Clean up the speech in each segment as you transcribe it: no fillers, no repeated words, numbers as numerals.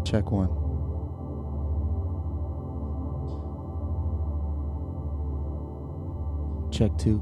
Check 1. Check 2.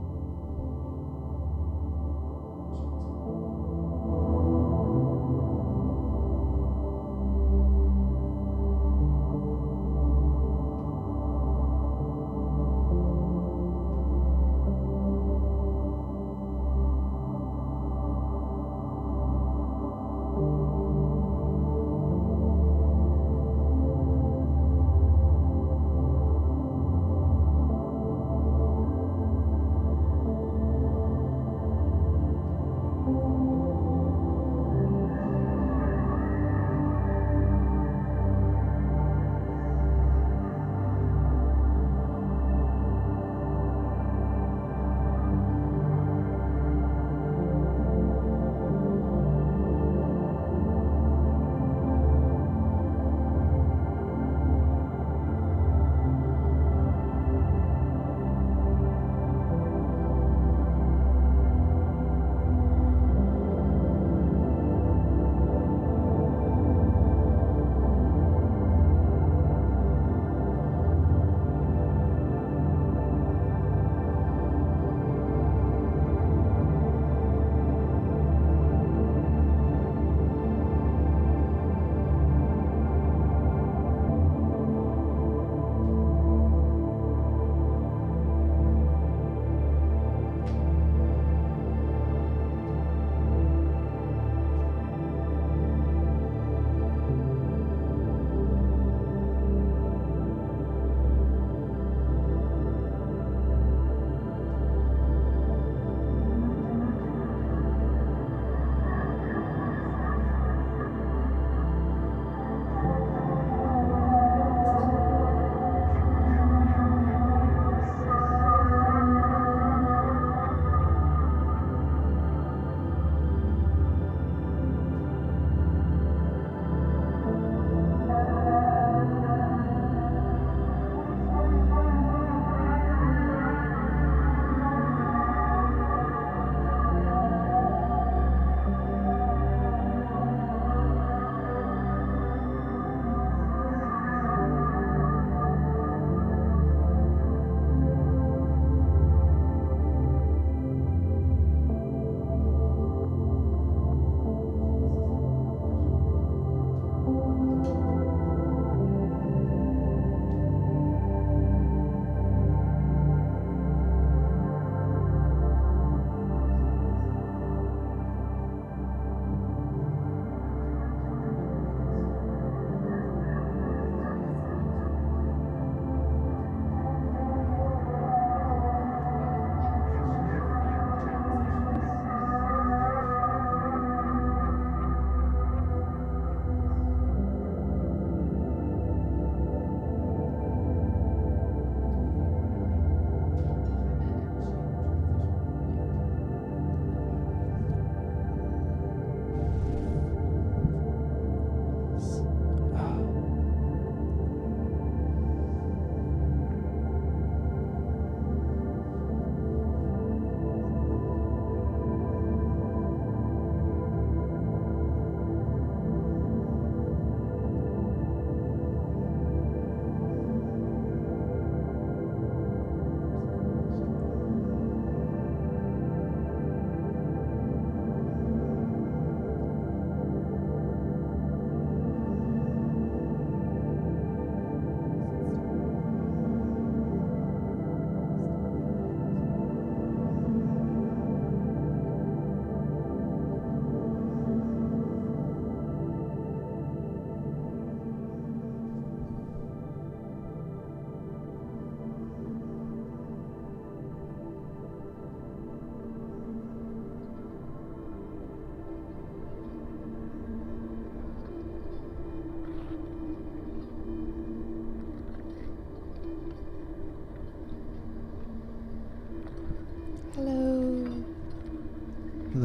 Hello,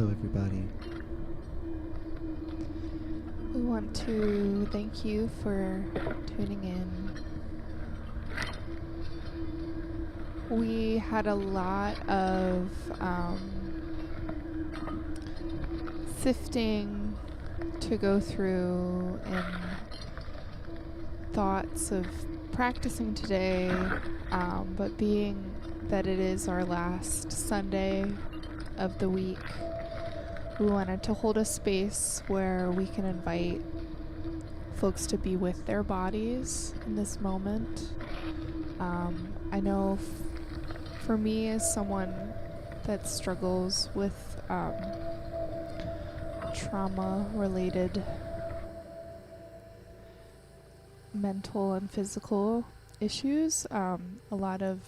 everybody. We want to thank you for tuning in. We had a lot of sifting to go through and thoughts of practicing today, but being that it is our last Sunday of the week, we wanted to hold a space where we can invite folks to be with their bodies in this moment. I know for me, as someone that struggles with trauma-related mental and physical issues, a lot of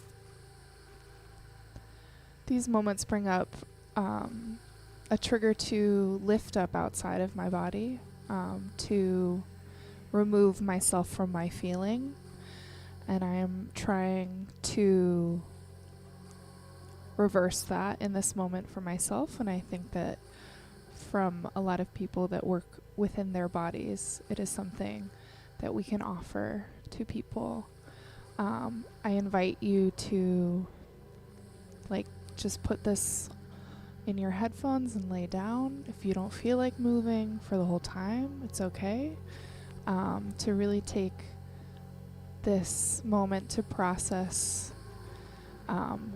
these moments bring up a trigger to lift up outside of my body, to remove myself from my feeling. And I am trying to reverse that in this moment for myself. And I think that from a lot of people that work within their bodies, it is something that we can offer to people. I invite you to just put this in your headphones and lay down. If you don't feel like moving for the whole time, it's okay. To really take this moment to process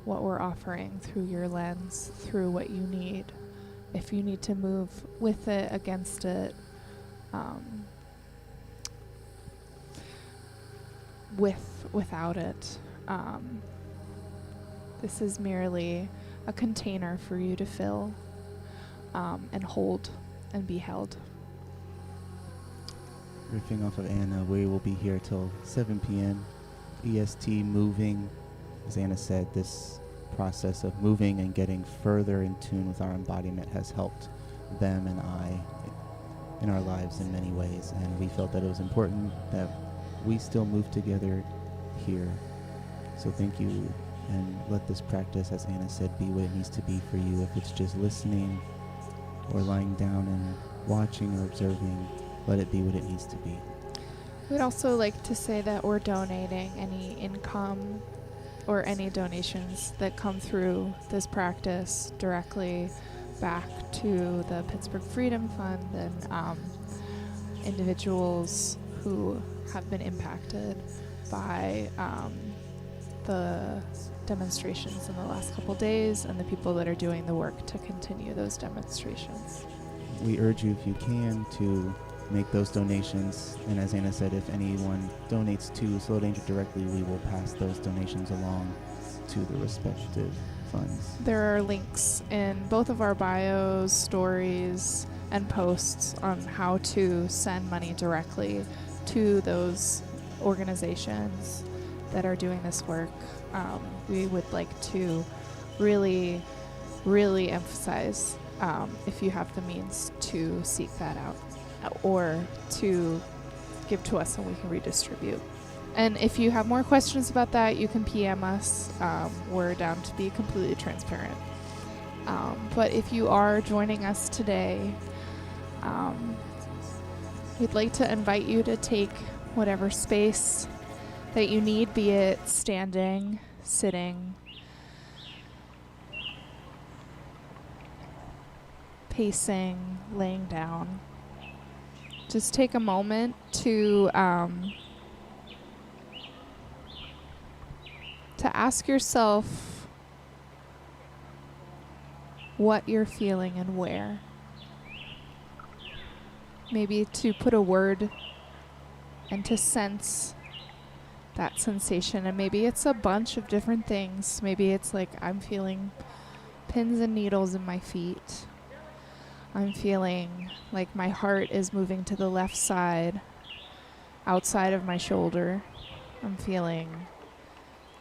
what we're offering through your lens, through what you need. If you need to move with it, against it, without it. This is merely a container for you to fill and hold and be held. Riffing off of Anna, we will be here till 7 p.m. EST, moving. As Anna said, this process of moving and getting further in tune with our embodiment has helped them and I in our lives in many ways, and we felt that it was important that we still move together here. So thank you, and let this practice, as Anna said, be what it needs to be for you. If it's just listening or lying down and watching or observing, let it be what it needs to be. We'd also like to say that we're donating any income or any donations that come through this practice directly back to the Pittsburgh Freedom Fund and individuals who have been impacted by the demonstrations in the last couple days and the people that are doing the work to continue those demonstrations. We urge you, if you can, to make those donations, and as Anna said, if anyone donates to Slow Danger directly, we will pass those donations along to the respective funds. There are links in both of our bios, stories, and posts on how to send money directly to those organizations that are doing this work. We would like to really, really emphasize if you have the means to seek that out or to give to us and we can redistribute. And if you have more questions about that, you can PM us. We're down to be completely transparent. But if you are joining us today, we'd like to invite you to take whatever space that you need, be it standing, sitting, pacing, laying down. Just take a moment to ask yourself what you're feeling and where. Maybe to put a word and to sense that sensation. And maybe it's a bunch of different things. Maybe it's like I'm feeling pins and needles in my feet. I'm feeling like my heart is moving to the left side, outside of my shoulder. I'm feeling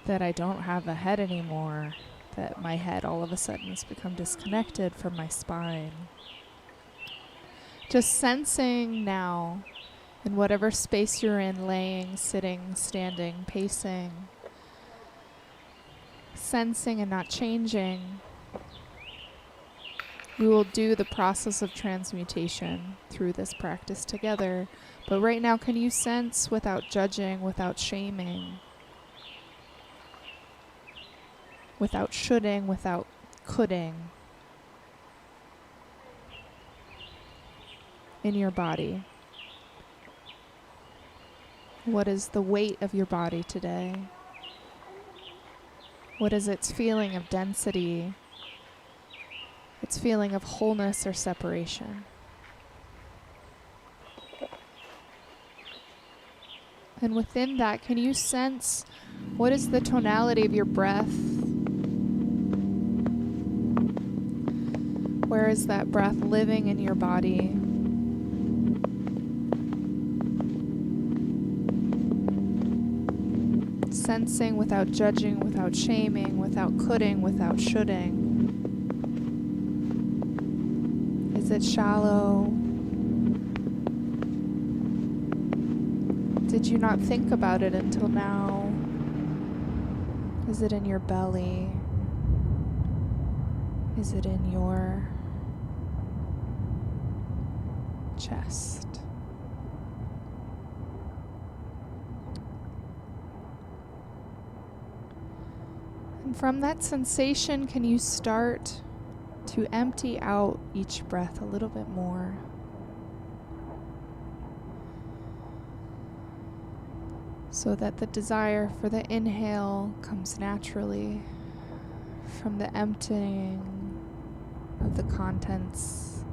that I don't have a head anymore, that my head all of a sudden has become disconnected from my spine. Just sensing now, in whatever space you're in, laying, sitting, standing, pacing, sensing and not changing. We will do the process of transmutation through this practice together. But right now, can you sense without judging, without shaming, without shoulding, without coulding, in your body? What is the weight of your body today? What is its feeling of density? Its feeling of wholeness or separation? And within that, can you sense what is the tonality of your breath? Where is that breath living in your body? Sensing without judging, without shaming, without coulding, without shoulding. Is it shallow? Did you not think about it until now? Is it in your belly? Is it in your chest? And from that sensation, can you start to empty out each breath a little bit more? So that the desire for the inhale comes naturally from the emptying of the contents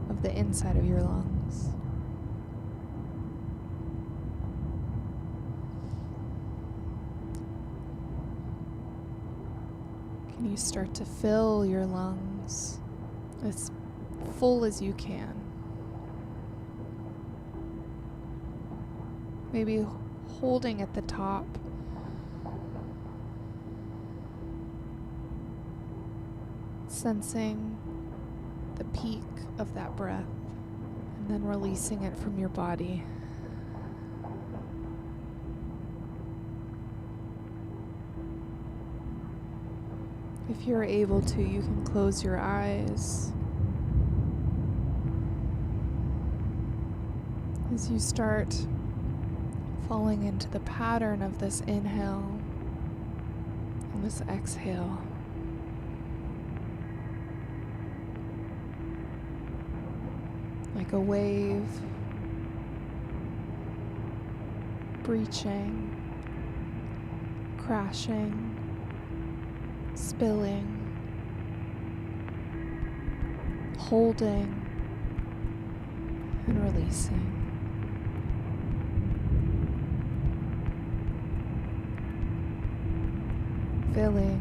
of the inside of your lungs. Can you start to fill your lungs as full as you can? Maybe holding at the top. Sensing the peak of that breath and then releasing it from your body. If you're able to, you can close your eyes. As you start falling into the pattern of this inhale and this exhale. Like a wave breaching, crashing, spilling, holding, and releasing. Filling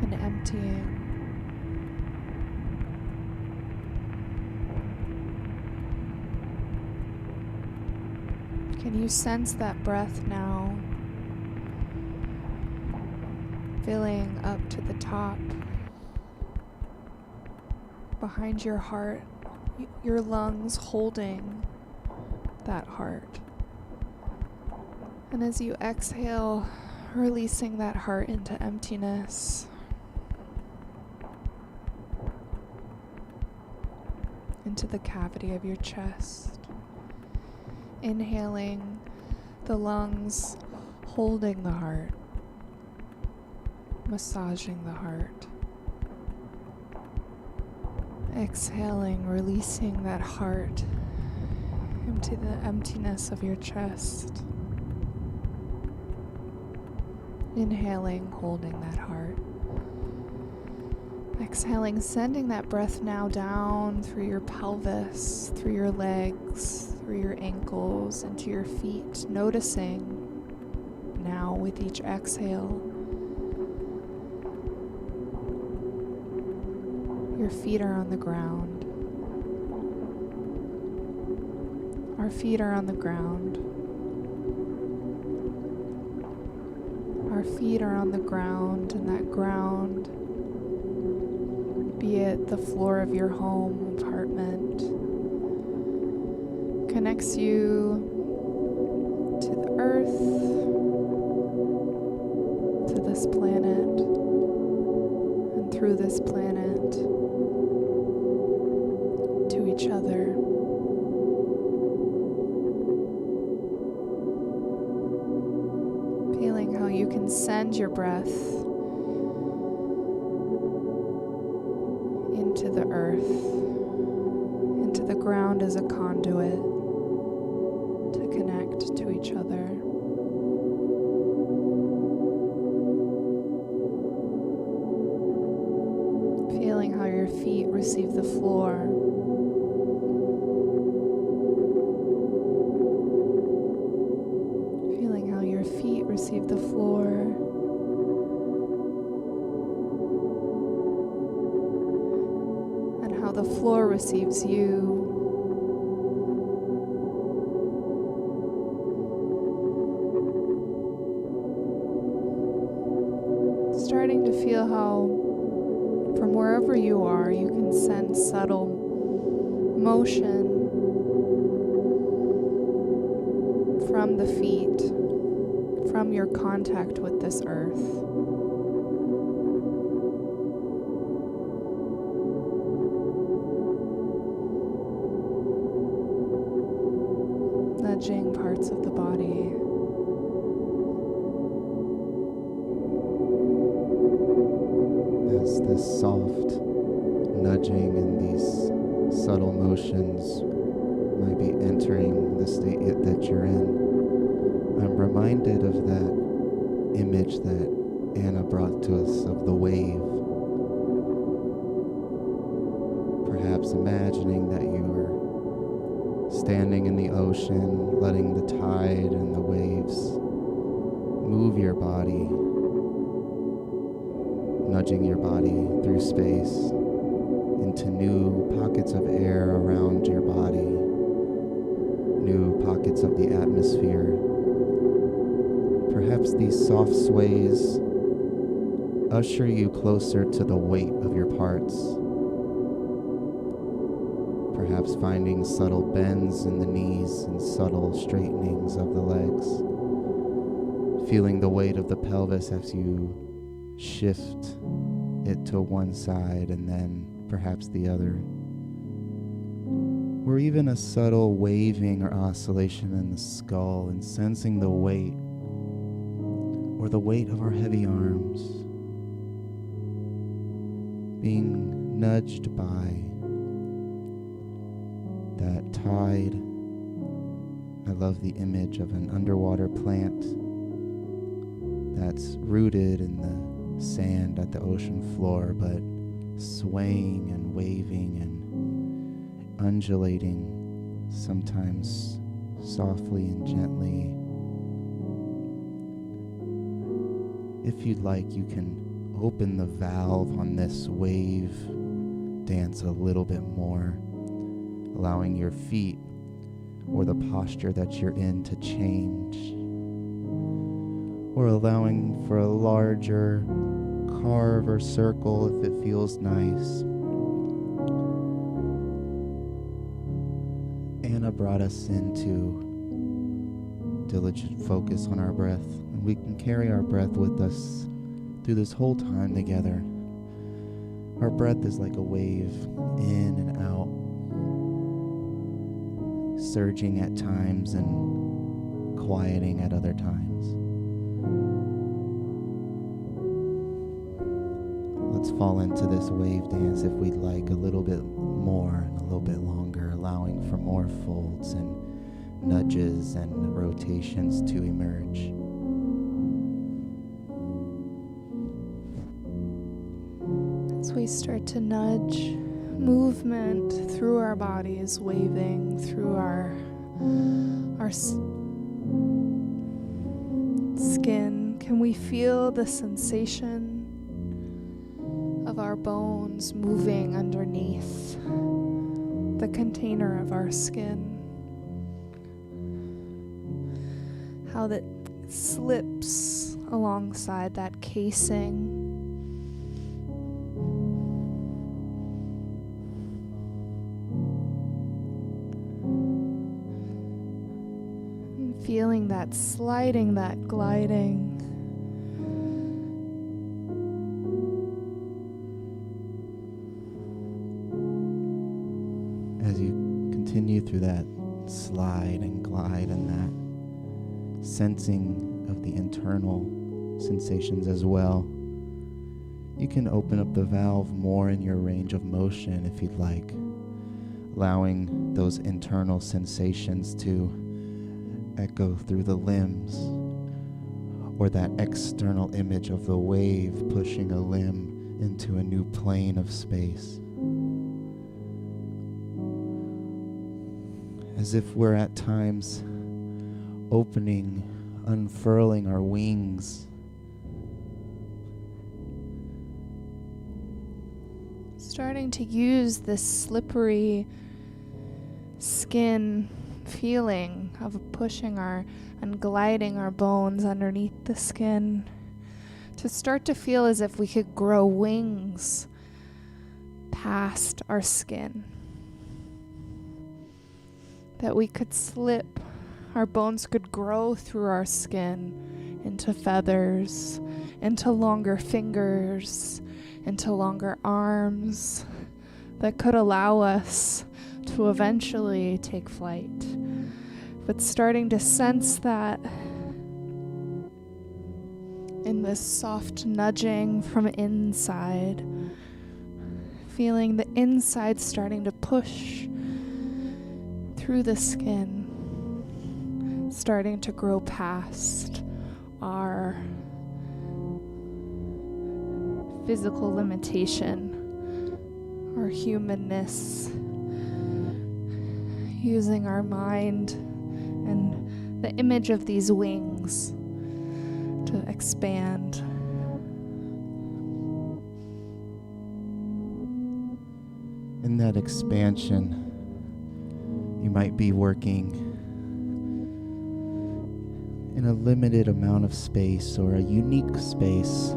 and emptying. Can you sense that breath now? Filling up to the top, behind your heart, your lungs holding that heart. And as you exhale, releasing that heart into emptiness, into the cavity of your chest. Inhaling, the lungs holding the heart, massaging the heart. Exhaling, releasing that heart into the emptiness of your chest. Inhaling, holding that heart. Exhaling, sending that breath now down through your pelvis, through your legs, through your ankles, into your feet. Noticing now with each exhale, your feet are on the ground. Our feet are on the ground. Our feet are on the ground, and that ground, be it the floor of your home, apartment, connects you to the earth, to this planet, and through this planet, to each other. Feeling how you can send your breath into the earth, into the ground as a conduit. receive the floor. And how the floor receives you. Starting to feel how from wherever you are, you can sense subtle motion from the feet, from your contact with this earth. Nudging parts of the body. As this soft nudging and these subtle motions might be entering the state that you're in, I'm reminded of that image that Anna brought to us of the wave. Perhaps imagining that you were standing in the ocean, letting the tide and the waves move your body, nudging your body through space into new pockets of air around your body, new pockets of the atmosphere. Perhaps these soft sways usher you closer to the weight of your parts. Perhaps finding subtle bends in the knees and subtle straightenings of the legs. Feeling the weight of the pelvis as you shift it to one side and then perhaps the other. Or even a subtle waving or oscillation in the skull and sensing the weight or the weight of our heavy arms being nudged by that tide. I love the image of an underwater plant that's rooted in the sand at the ocean floor, but swaying and waving and undulating, sometimes softly and gently. If you'd like, you can open the valve on this wave dance a little bit more, allowing your feet or the posture that you're in to change, or allowing for a larger carve or circle if it feels nice. Anna brought us into diligent focus on our breath, and we can carry our breath with us through this whole time together. Our breath is like a wave, in and out, surging at times and quieting at other times. Let's fall into this wave dance if we'd like, a little bit more and a little bit longer, allowing for more folds and nudges and rotations to emerge. As we start to nudge, movement through our bodies, waving through our skin, can we feel the sensation of our bones moving underneath the container of our skin? How that slips alongside that casing. And feeling that sliding, that gliding. As you continue through that slide and glide and that sensing of the internal sensations as well, you can open up the valve more in your range of motion if you'd like, allowing those internal sensations to echo through the limbs, or that external image of the wave pushing a limb into a new plane of space. As if we're at times opening unfurling our wings. Starting to use this slippery skin feeling of pushing and gliding our bones underneath the skin to start to feel as if we could grow wings past our skin. That we could slip, our bones could grow through our skin into feathers, into longer fingers, into longer arms that could allow us to eventually take flight. But starting to sense that in this soft nudging from inside, feeling the inside starting to push through the skin, starting to grow past our physical limitation, our humanness, using our mind and the image of these wings to expand. In that expansion, you might be working in a limited amount of space or a unique space.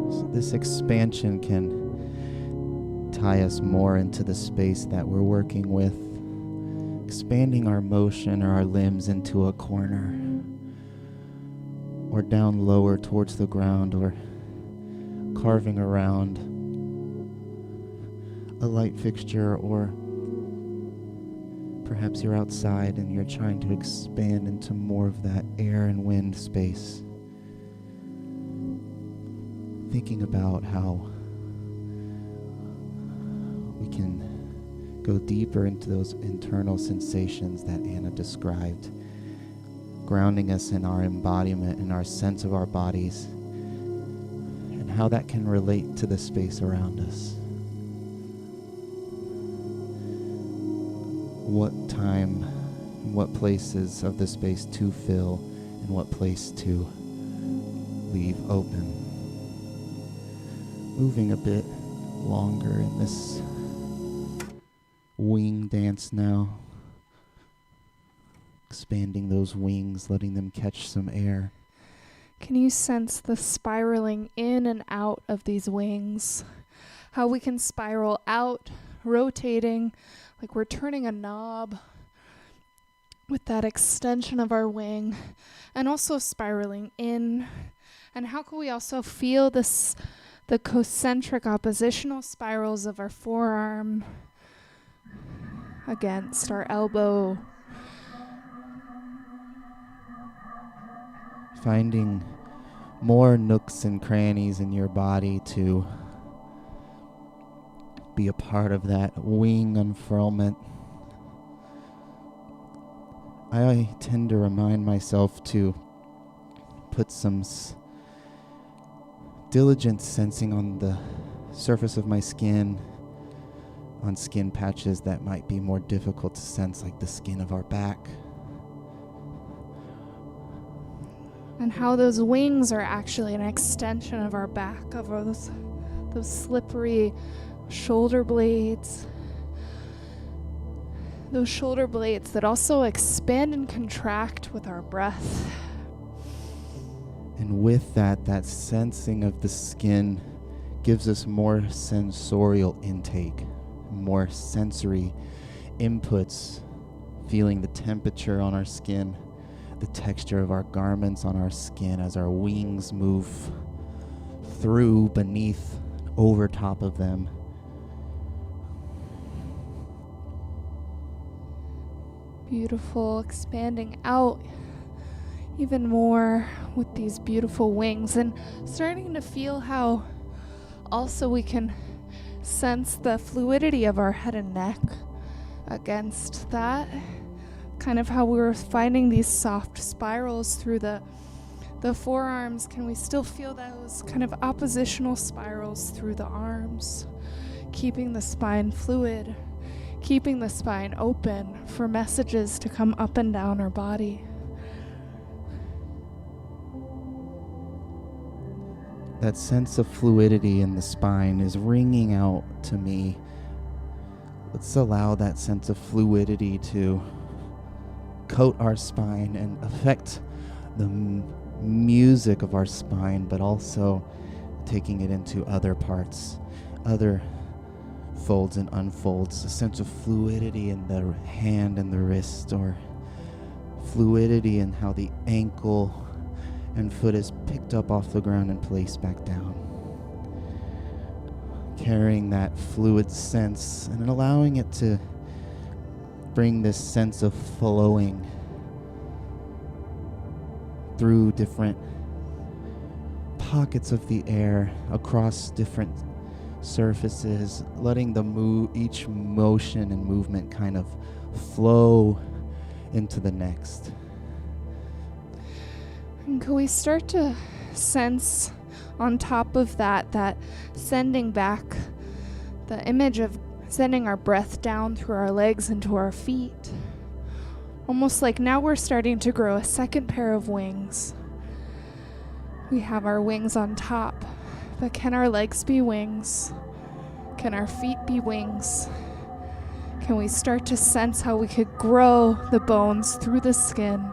So this expansion can tie us more into the space that we're working with, expanding our motion or our limbs into a corner, or down lower towards the ground, or carving around a light fixture, or perhaps you're outside and you're trying to expand into more of that air and wind space. Thinking about how we can go deeper into those internal sensations that Anna described, grounding us in our embodiment and our sense of our bodies, and how that can relate to the space around us. What time, what places of the space to fill, and what place to leave open. Moving a bit longer in this wing dance now. Expanding those wings, letting them catch some air. Can you sense the spiraling in and out of these wings? How we can spiral out, rotating, like we're turning a knob with that extension of our wing, and also spiraling in. And how can we also feel this, the concentric oppositional spirals of our forearm against our elbow. Finding more nooks and crannies in your body to be a part of that wing unfurlment. I tend to remind myself to put some diligent sensing on the surface of my skin, on skin patches that might be more difficult to sense, like the skin of our back. And how those wings are actually an extension of our back, of those slippery shoulder blades. Those shoulder blades that also expand and contract with our breath. And with that sensing of the skin gives us more sensorial intake, more sensory inputs, feeling the temperature on our skin, the texture of our garments on our skin as our wings move through, beneath, over top of them. Beautiful, expanding out even more with these beautiful wings, and starting to feel how also we can sense the fluidity of our head and neck against that. Kind of how we were finding these soft spirals through the forearms. Can we still feel those kind of oppositional spirals through the arms? Keeping the spine fluid, keeping the spine open for messages to come up and down our body. that sense of fluidity in the spine is ringing out to me. Let's allow that sense of fluidity to coat our spine and affect the music of our spine, but also taking it into other parts, other folds and unfolds, a sense of fluidity in the hand and the wrist, or fluidity in how the ankle and foot is picked up off the ground and placed back down. Carrying that fluid sense and allowing it to bring this sense of flowing through different pockets of the air, across different surfaces, letting each motion and movement kind of flow into the next. And can we start to sense on top of that sending back the image of sending our breath down through our legs into our feet? Almost like now we're starting to grow a second pair of wings. We have our wings on top, but can our legs be wings? Can our feet be wings? Can we start to sense how we could grow the bones through the skin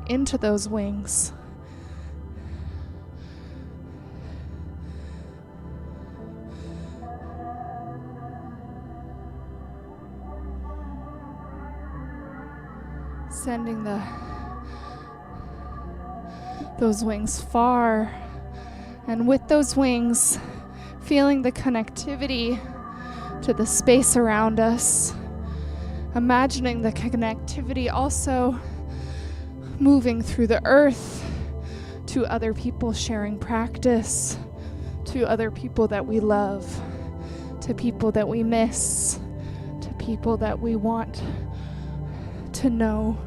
into those wings? Sending those wings far, and with those wings, feeling the connectivity to the space around us, imagining the connectivity also moving through the earth to other people sharing practice, to other people that we love, to people that we miss, to people that we want to know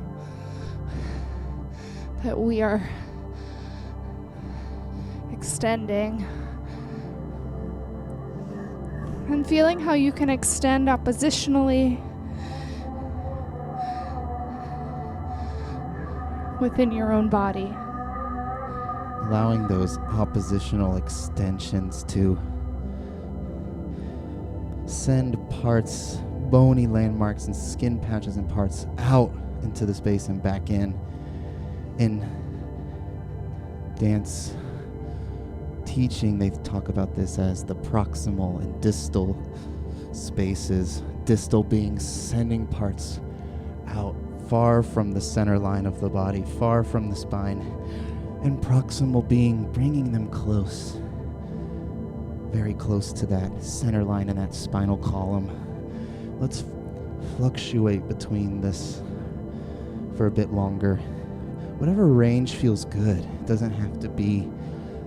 that we are extending. And feeling how you can extend oppositionally within your own body. Allowing those oppositional extensions to send parts, bony landmarks and skin patches and parts out into the space and back in. In dance teaching, they talk about this as the proximal and distal spaces. Distal being sending parts out far from the center line of the body, far from the spine, and proximal being bringing them close, very close to that center line and that spinal column. Let's fluctuate between this for a bit longer. Whatever range feels good. It doesn't have to be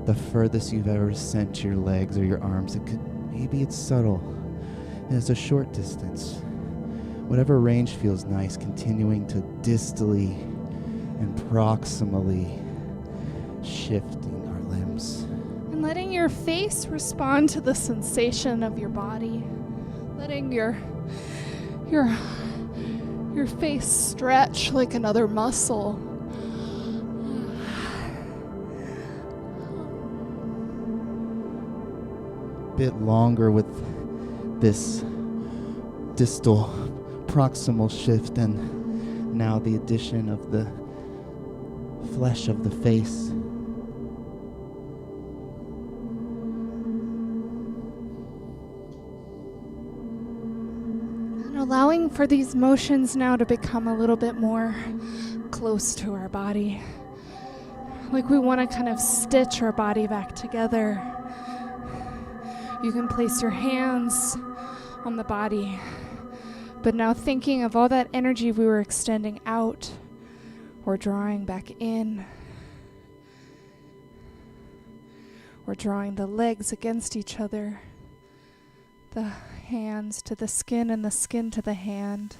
the furthest you've ever sent your legs or your arms. Maybe it's subtle and it's a short distance. Whatever range feels nice, continuing to distally and proximally shifting our limbs. And letting your face respond to the sensation of your body. Letting your face stretch like another muscle. Bit longer with this distal proximal shift, and now the addition of the flesh of the face. And allowing for these motions now to become a little bit more close to our body. Like we want to kind of stitch our body back together. You can place your hands on the body, but now thinking of all that energy we were extending out or drawing back in. Or drawing the legs against each other, the hands to the skin and the skin to the hand.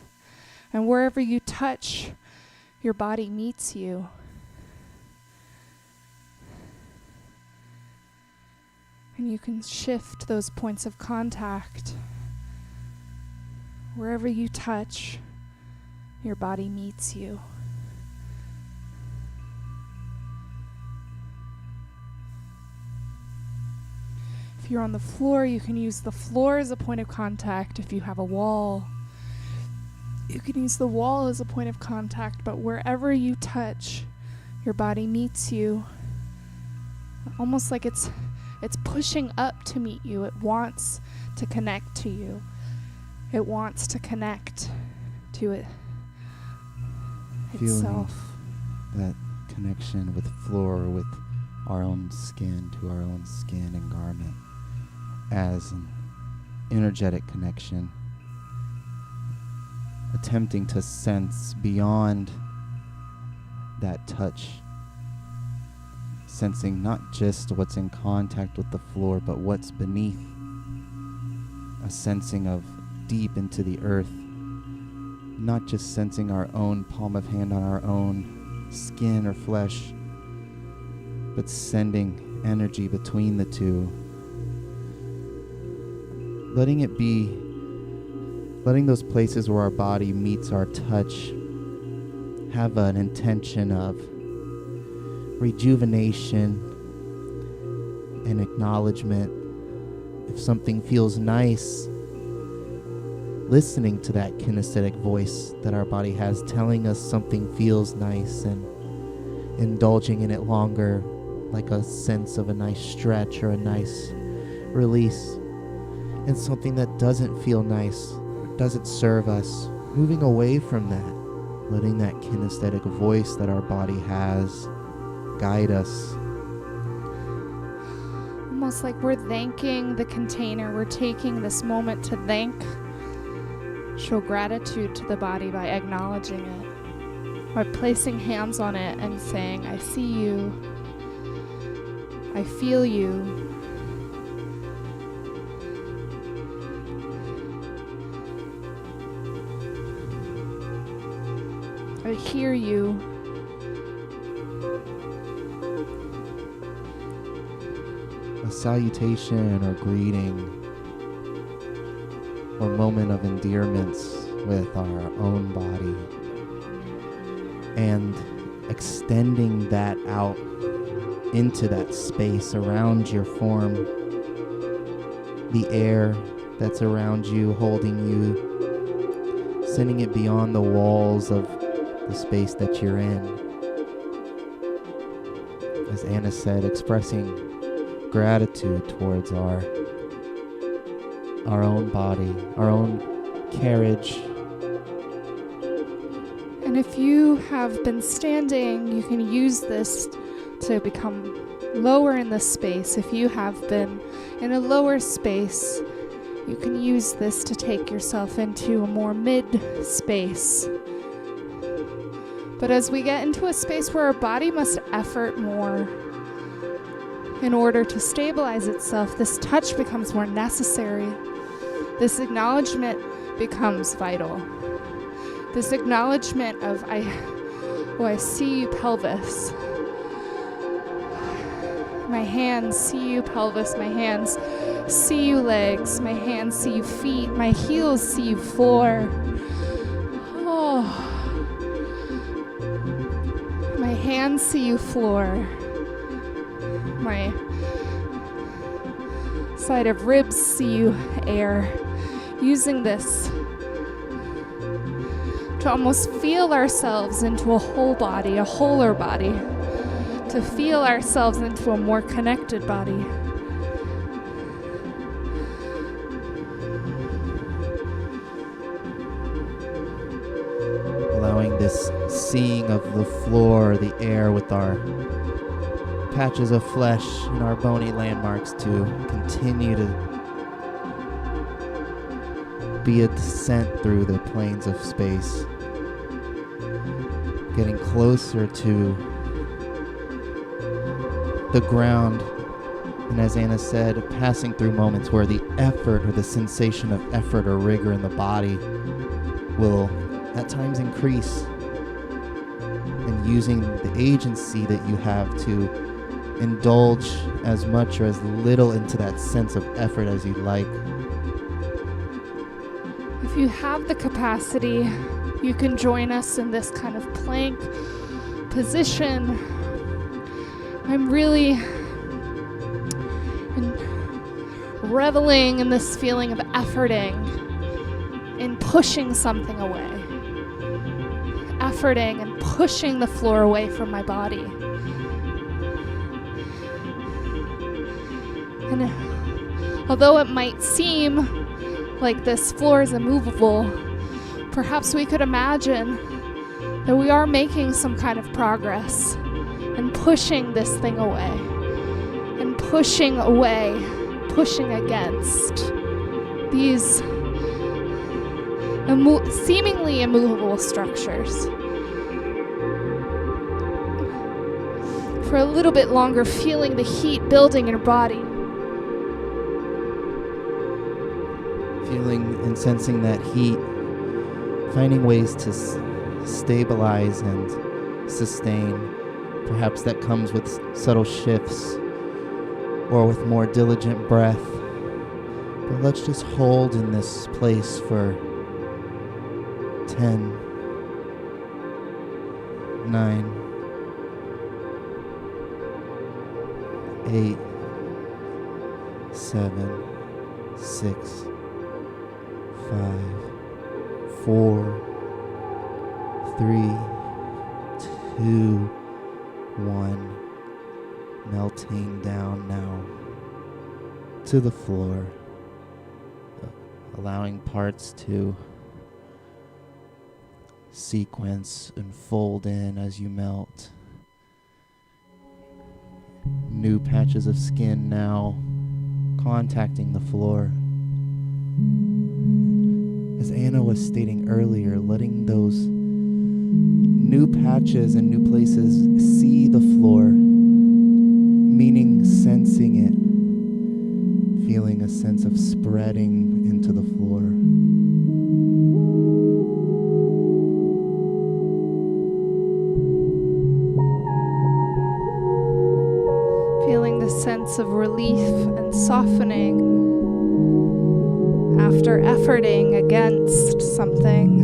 And wherever you touch, your body meets you. And you can shift those points of contact. Wherever you touch, your body meets you. If you're on the floor, you can use the floor as a point of contact. If you have a wall, you can use the wall as a point of contact, but wherever you touch, your body meets you. Almost like it's pushing up to meet you. It wants to connect to you. It wants to connect to it itself. That connection with floor, with our own skin, to our own skin and garment, as an energetic connection, attempting to sense beyond that touch, sensing not just what's in contact with the floor, but what's beneath, a sensing of deep into the earth, not just sensing our own palm of hand on our own skin or flesh, but sending energy between the two, letting those places where our body meets our touch have an intention of rejuvenation and acknowledgement. If something feels nice, listening to that kinesthetic voice that our body has telling us something feels nice and indulging in it longer, like a sense of a nice stretch or a nice release. And something that doesn't feel nice, doesn't serve us, moving away from that, letting that kinesthetic voice that our body has guide us. Almost like we're thanking the container. We're taking this moment to show gratitude to the body by acknowledging it, by placing hands on it and saying, I see you, I feel you. I hear you. A salutation or greeting or moment of endearments with our own body, and extending that out into that space around your form, the air that's around you, holding you, sending it beyond the walls of the space that you're in. As Anna said, expressing gratitude towards our own body, our own carriage. And if you have been standing, you can use this to become lower in the space. If you have been in a lower space, you can use this to take yourself into a more mid space. But as we get into a space where our body must effort more in order to stabilize itself, this touch becomes more necessary. This acknowledgement becomes vital. This acknowledgement of, I see you, pelvis. My hands see you, pelvis. My hands see you, legs. My hands see you, feet. My heels see you, floor. Oh. My hands see you, floor. My side of ribs see you, air. Using this to almost feel ourselves into a whole body, a wholer body, to feel ourselves into a more connected body. Allowing this seeing of the floor, the air with our patches of flesh and our bony landmarks to continue to be a descent through the planes of space, getting closer to the ground, and as Anna said, passing through moments where the effort or the sensation of effort or rigor in the body will at times increase, and using the agency that you have to indulge as much or as little into that sense of effort as you'd like. If you have the capacity, you can join us in this kind of plank position. I'm really reveling in this feeling of efforting, in pushing something away. Efforting and pushing the floor away from my body. And although it might seem like this floor is immovable, perhaps we could imagine that we are making some kind of progress and pushing this thing away. And pushing away, pushing against these seemingly immovable structures. For a little bit longer, feeling the heat building in your body. Feeling and sensing that heat, finding ways to stabilize and sustain. Perhaps that comes with subtle shifts or with more diligent breath. But let's just hold in this place for 10, 9, 8, 7, 6, 5, 4, 3, 2, 1. Melting down now to the floor, allowing parts to sequence and fold in as you melt. New patches of skin now contacting the floor. As Anna was stating earlier, letting those new patches and new places see the floor, meaning sensing it, feeling a sense of spreading into the floor. Feeling the sense of relief and softening after efforting against something.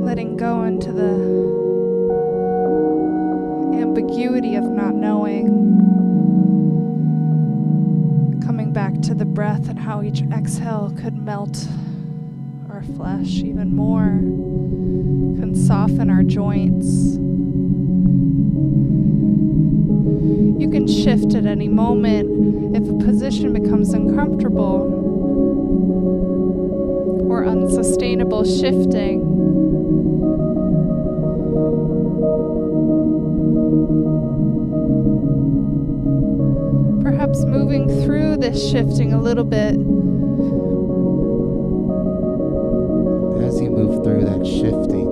Letting go into the ambiguity of not knowing. Coming back to the breath and how each exhale could melt our flesh even more, can soften our joints. You can shift at any moment if a position becomes uncomfortable or unsustainable. Shifting. Perhaps moving through this shifting a little bit. As you move through that shifting,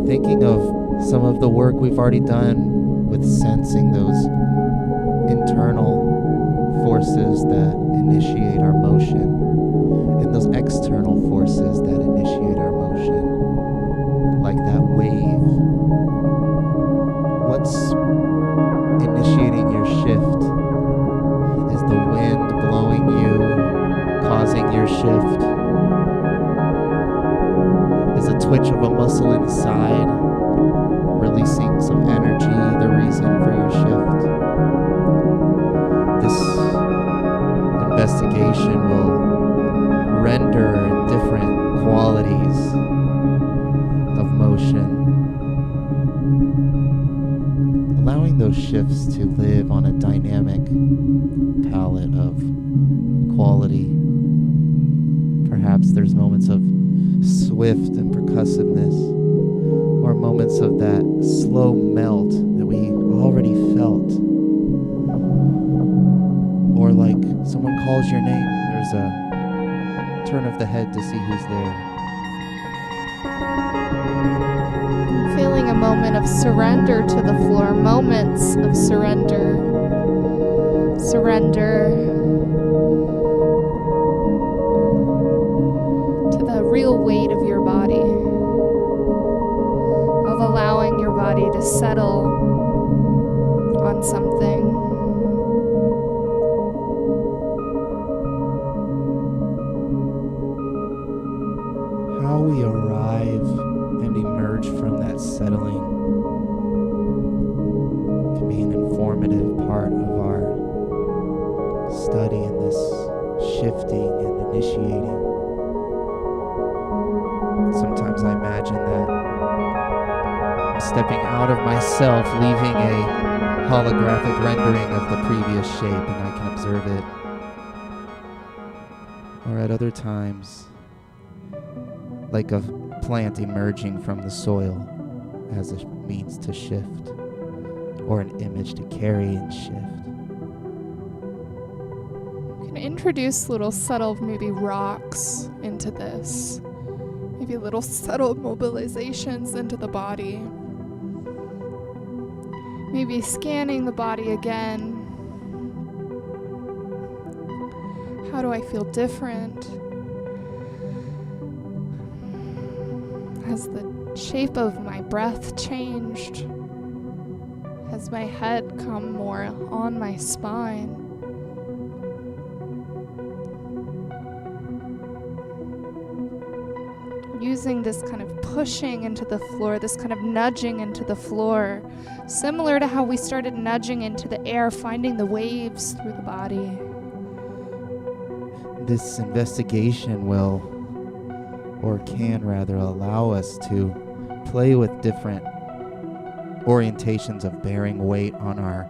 thinking of some of the work we've already done with sensing those internal forces that initiate our motion and those external forces that initiate our motion, like that wave. What's initiating your shift? Is the wind blowing you, causing your shift? Is a twitch of a muscle inside releasing some energy the reason for your shift? This investigation will render different qualities of motion, allowing those shifts to live on a dynamic palette of quality. Perhaps there's moments of swift and percussiveness, or moments of that slow melt that we already felt, or like someone calls your name, there's a turn of the head to see who's there. Feeling a moment of surrender to the floor, moments of surrender. Surrender to the real weight of your body, of allowing your body to settle on something. study in this shifting and initiating. Sometimes I imagine that I'm stepping out of myself, leaving a holographic rendering of the previous shape, and I can observe it. Or at other times, like a plant emerging from the soil as a means to shift, or an image to carry and shift. You can introduce little subtle, maybe rocks into this. Maybe little subtle mobilizations into the body. Maybe scanning the body again. How do I feel different? Has the shape of my breath changed? Has my head come more on my spine? Using this kind of pushing into the floor, this kind of nudging into the floor, similar to how we started nudging into the air, finding the waves through the body. This investigation will, or can rather, allow us to play with different orientations of bearing weight on our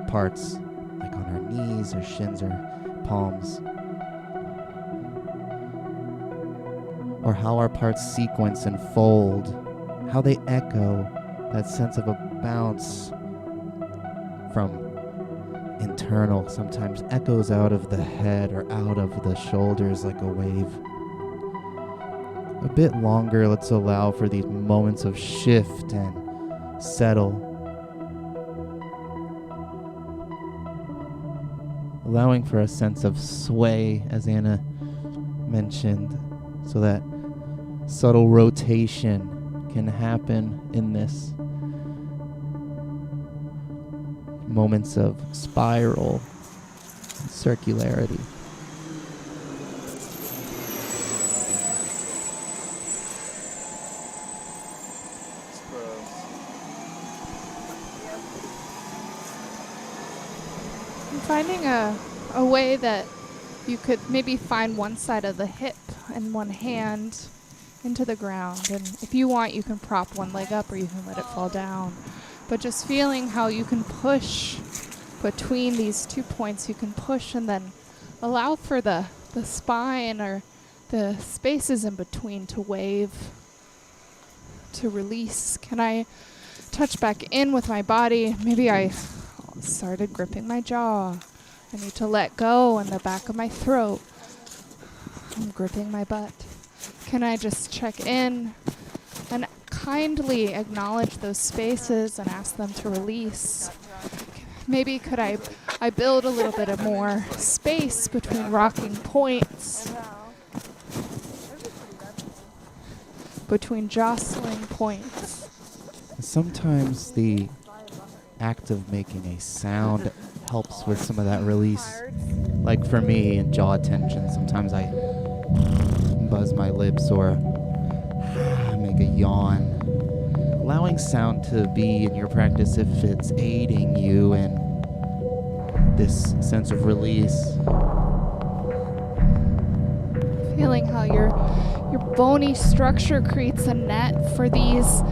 parts, like on our knees or shins or palms, or how our parts sequence and fold, how they echo, that sense of a bounce from internal, sometimes echoes out of the head or out of the shoulders like a wave. A bit longer, let's allow for these moments of shift and settle. Allowing for a sense of sway, as Anna mentioned, so that subtle rotation can happen in this. Moments of spiral and circularity. I'm finding a way that you could maybe find one side of the hip and one hand into the ground, and if you want, you can prop one leg up or you can let it fall down. But just feeling how you can push between these 2 points, you can push and then allow for the spine or the spaces in between to wave, to release. Can I touch back in with my body? Maybe I started gripping my jaw. I need to let go in the back of my throat. I'm gripping my butt. Can I just check in and kindly acknowledge those spaces and ask them to release? Maybe could I build a little bit of more space between rocking points, between jostling points. Sometimes the act of making a sound helps with some of that release. Like for me in jaw tension, sometimes I buzz my lips or make a yawn. Allowing sound to be in your practice if it's aiding you in this sense of release. Feeling how your bony structure creates a net for these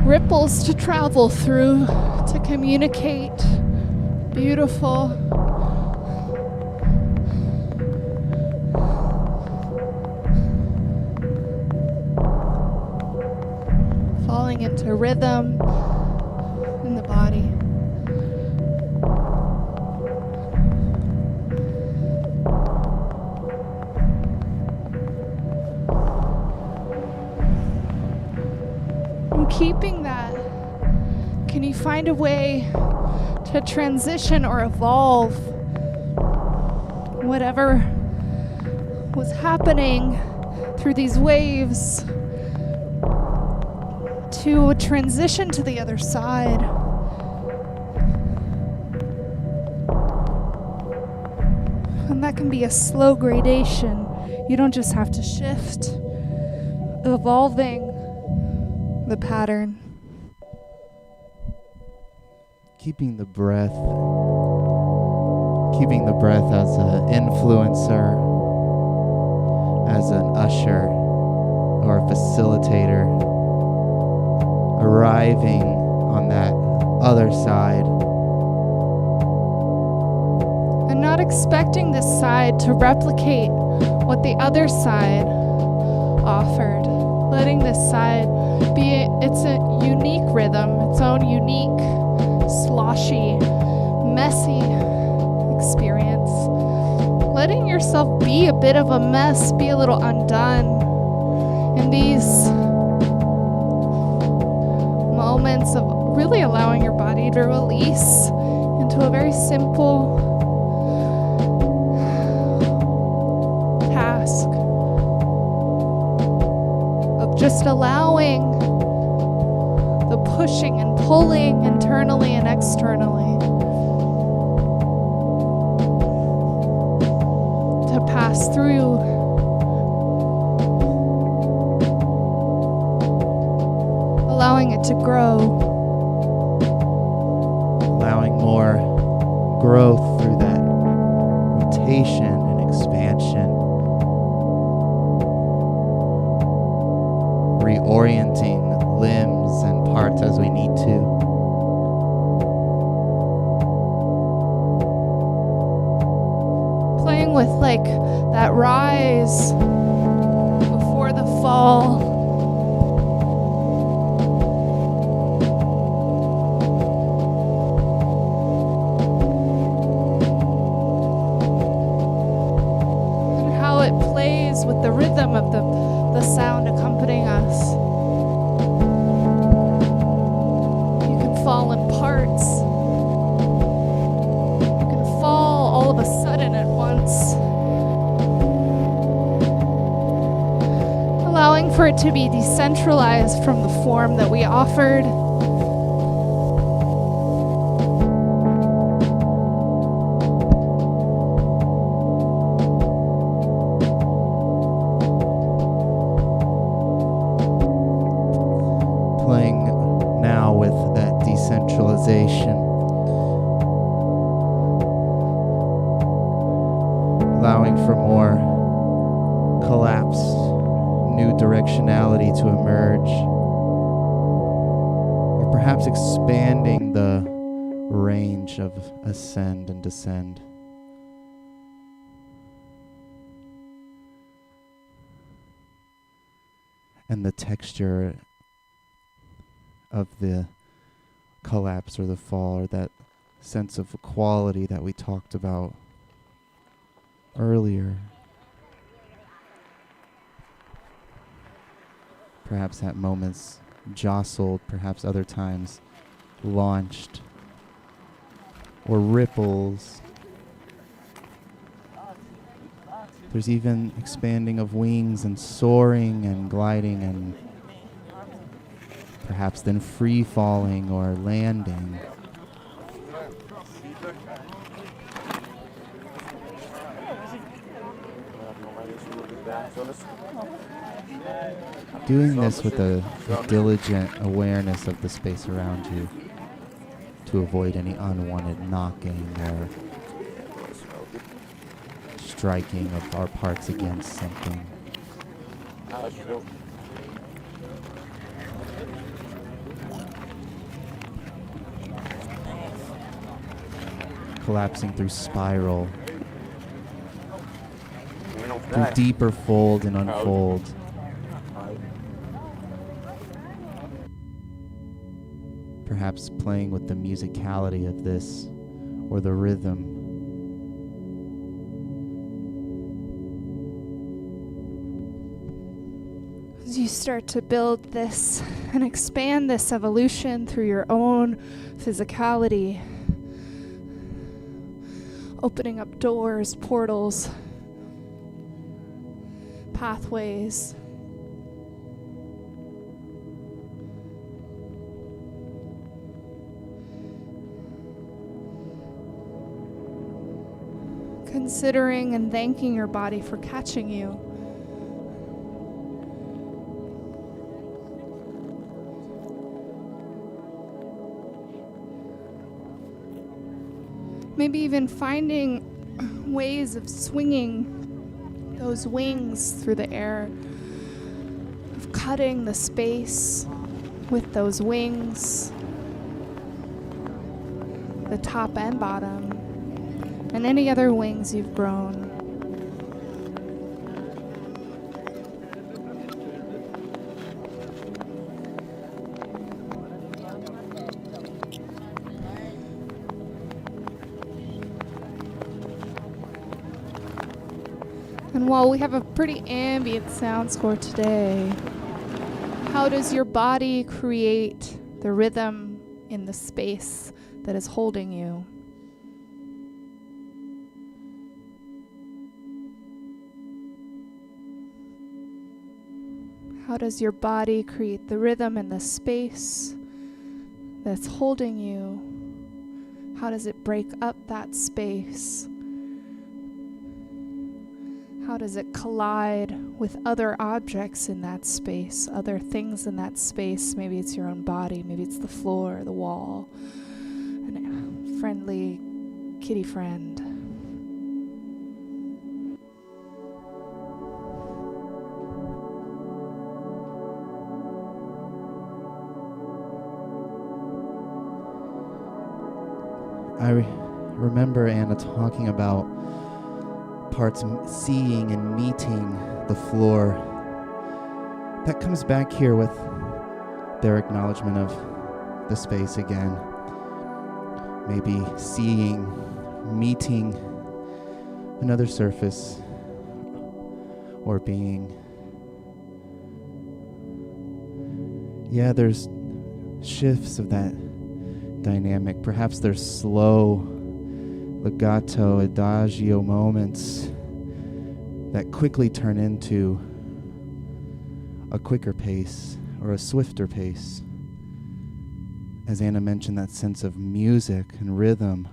ripples to travel through, to communicate. Beautiful. Falling into rhythm in the body. And keeping that, can you find a way to transition or evolve whatever was happening through these waves to transition to the other side? And that can be a slow gradation. You don't just have to shift, evolving the pattern. Keeping the breath, Keeping the breath as an influencer, as an usher or a facilitator, arriving on that other side. And not expecting this side to replicate what the other side offered. Letting this side be its a unique rhythm, its own unique, sloshy, messy experience. Letting yourself be a bit of a mess, be a little undone in these moments of really allowing your body to release into a very simple task of just allowing the pushing and pulling internally and externally to pass through, allowing it to grow, allowing more growth through that rotation and expansion, reorienting limbs and parts as we need to. Playing with like that rise before the fall. And how it plays with the rhythm of the sound accompanying us. You can fall in parts. You can fall all of a sudden at once. Allowing for it to be decentralized from the form that we offered. Playing now with that decentralization, allowing for more collapse, new directionality to emerge, or perhaps expanding the range of ascend and descend. And the texture of the collapse or the fall, or that sense of quality that we talked about earlier. Perhaps at moments jostled, perhaps other times launched, or ripples. There's even expanding of wings and soaring and gliding and perhaps then free falling or landing. Doing this with a diligent awareness of the space around you to avoid any unwanted knocking or striking of our parts against something. Collapsing through spiral, through deeper fold and unfold. Perhaps playing with the musicality of this or the rhythm. As you start to build this and expand this evolution through your own physicality, opening up doors, portals, pathways. Considering and thanking your body for catching you. maybe even finding ways of swinging those wings through the air, of cutting the space with those wings, the top and bottom, and any other wings you've grown. And while we have a pretty ambient sound score today, how does your body create the rhythm in the space that is holding you? How does your body create the rhythm in the space that's holding you? How does it break up that space? How does it collide with other objects in that space, other things in that space? Maybe it's your own body, maybe it's the floor, the wall, a friendly kitty friend. I remember Anna talking about parts seeing and meeting the floor. That comes back here with their acknowledgement of the space again. Maybe seeing, meeting another surface, or being. Yeah, there's shifts of that dynamic. Perhaps there's slow, legato, adagio moments that quickly turn into a quicker pace or a swifter pace. As Anna mentioned, that sense of music and rhythm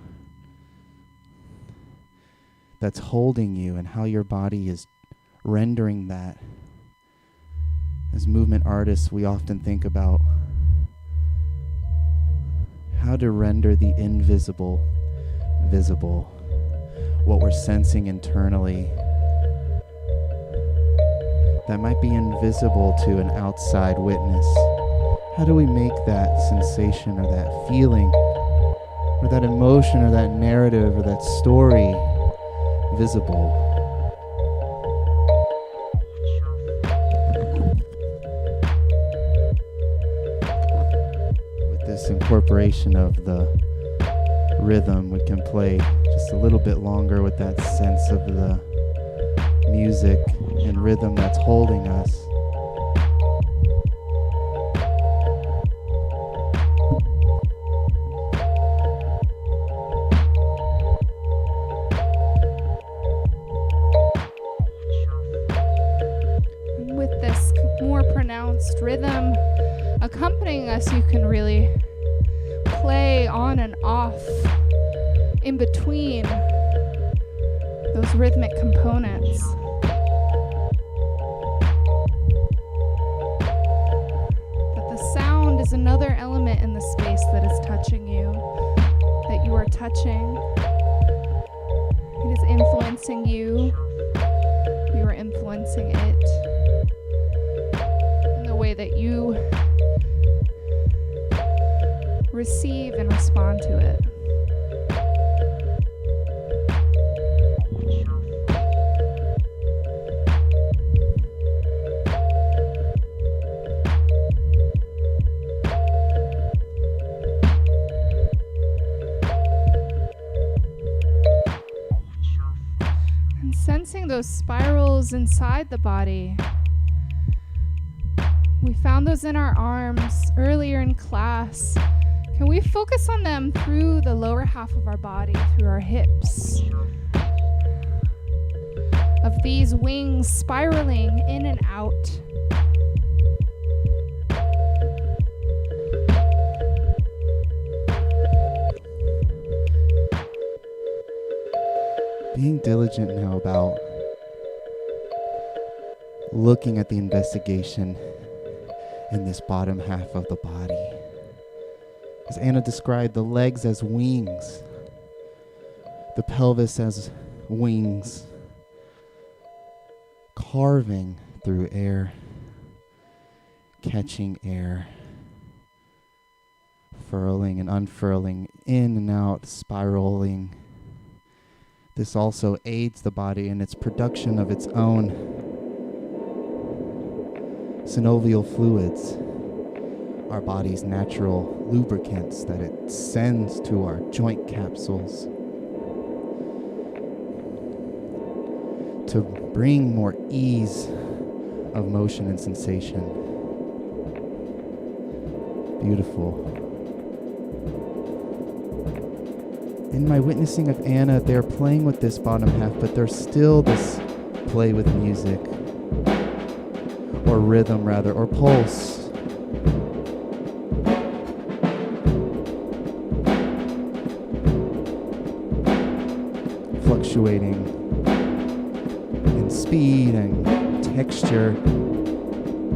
that's holding you and how your body is rendering that. As movement artists, we often think about how to render the invisible visible, what we're sensing internally that might be invisible to an outside witness. How do we make that sensation or that feeling or that emotion or that narrative or that story visible? With this incorporation of the rhythm, we can play just a little bit longer with that sense of the music and rhythm that's holding us. And with this more pronounced rhythm accompanying us, you can really play on and off in between those rhythmic components. That the sound is another element in the space that is touching you, that you are touching. It is influencing you. You are influencing it in the way that you receive and respond to it. And sensing those spirals inside the body. We found those in our arms earlier in class. Can we focus on them through the lower half of our body, through our hips? Of these wings spiraling in and out. Being diligent now about looking at the investigation in this bottom half of the body. As Anna described, the legs as wings. The pelvis as wings, carving through air, catching air, furling and unfurling, in and out, spiraling. This also aids the body in its production of its own synovial fluids, our body's natural lubricants that it sends to our joint capsules to bring more ease of motion and sensation. Beautiful. In my witnessing of Anna, they're playing with this bottom half, but there's still this play with music, or rhythm rather, or pulse. Fluctuating in speed and texture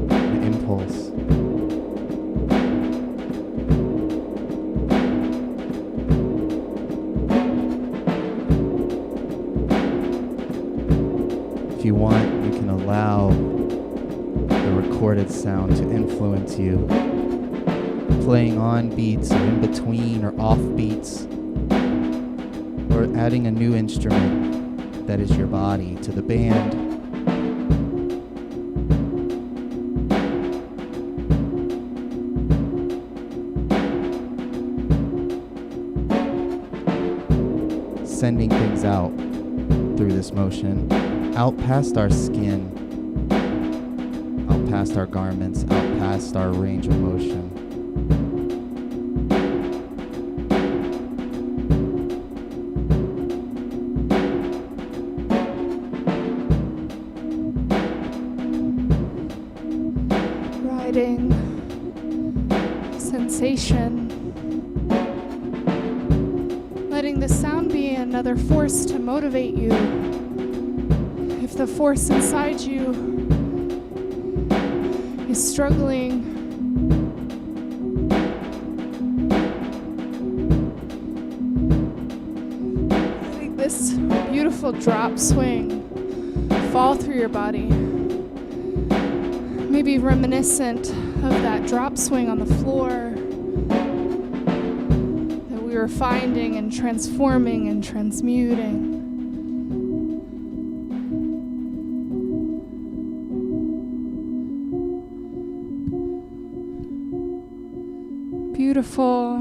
and impulse. If you want, you can allow the recorded sound to influence you, playing on beats or in between or off beats, or adding a new instrument that is your body to the band. Sending things out through this motion, out past our skin, out past our garments, out past our range of motion. Riding sensation. Letting the sound be another force to motivate you. If the force inside you is struggling, letting this beautiful drop swing fall through your body. Maybe reminiscent of that drop swing on the floor that we were finding and transforming and transmuting. Beautiful.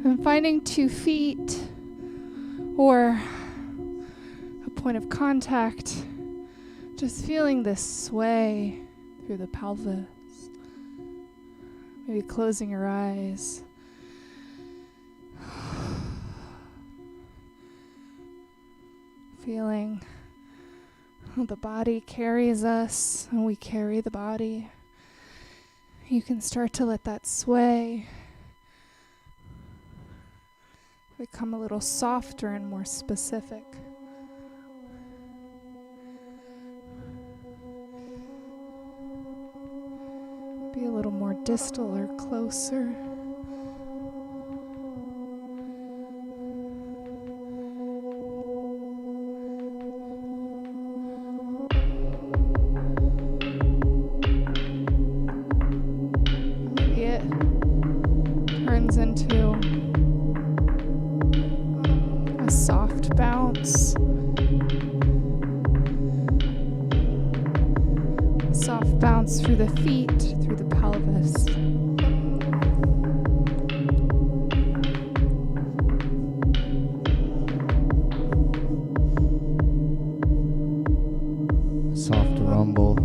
And finding 2 feet or a point of contact, just feeling this sway through the pelvis. Maybe closing your eyes. Feeling how the body carries us and we carry the body. You can start to let that sway become a little softer and more specific. Be a little more distal or closer. Maybe it turns into a soft bounce. Soft bounce through the feet, through the pelvis. Soft rumble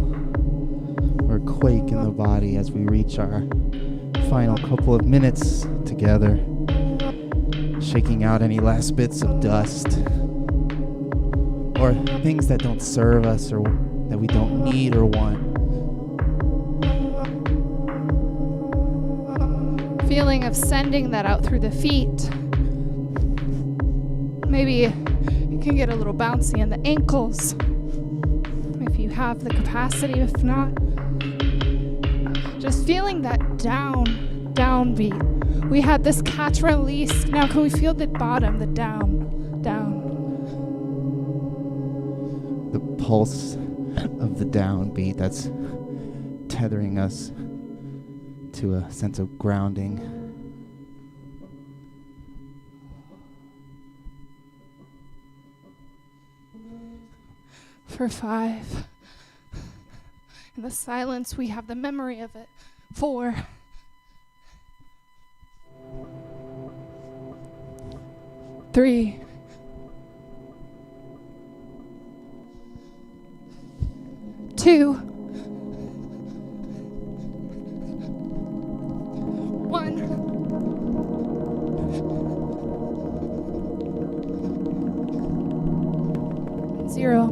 or quake in the body as we reach our final couple of minutes together, shaking out any last bits of dust or things that don't serve us or that we don't need or want. Feeling of sending that out through the feet. Maybe you can get a little bouncy in the ankles if you have the capacity. If not, just feeling that down beat We had this catch release. Now can we feel the bottom, the down? The pulse of the downbeat that's tethering us to a sense of grounding. For 5. In the silence, we have the memory of it. 4. 3. 2. 1. 0.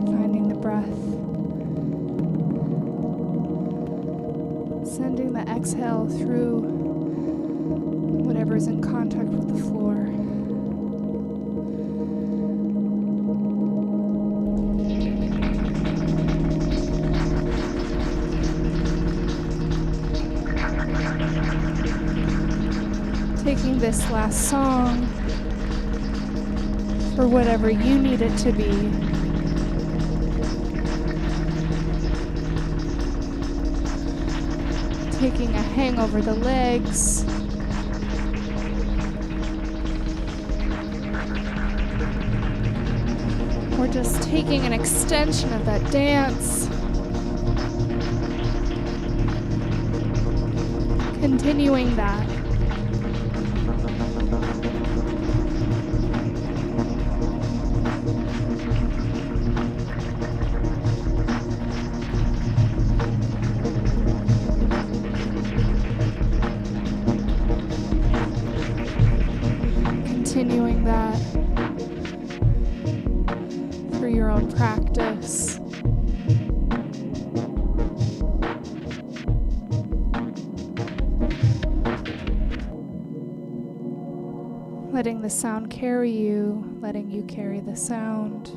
Finding the breath. Sending the exhale through whatever's in contact with the floor. Taking this last song for whatever you need it to be. Taking a hang over the legs. Or just taking an extension of that dance. Continuing that. Continuing that for your own practice. Letting the sound carry you, letting you carry the sound.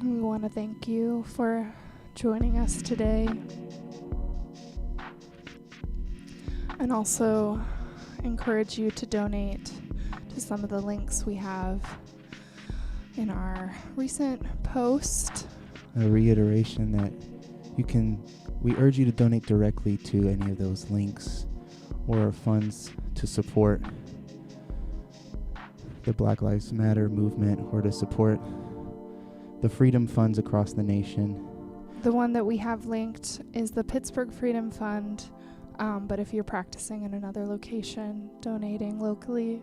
We want to thank you for joining us today. And also encourage you to donate to some of the links we have in our recent post. A reiteration that we urge you to donate directly to any of those links or funds to support the Black Lives Matter movement or to support the freedom funds across the nation. The one that we have linked is the Pittsburgh Freedom Fund. But if you're practicing in another location, donating locally,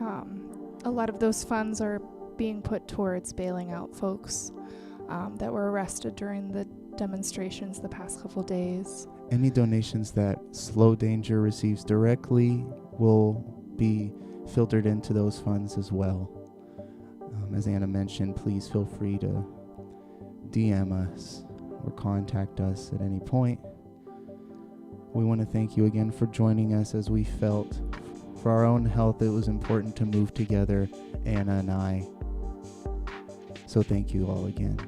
a lot of those funds are being put towards bailing out folks that were arrested during the demonstrations the past couple days. Any donations that SlowDanger receives directly will be filtered into those funds as well. As Anna mentioned, please feel free to DM us or contact us at any point. We want to thank you again for joining us, as we felt for our own health it was important to move together, Anna and I. So thank you all again.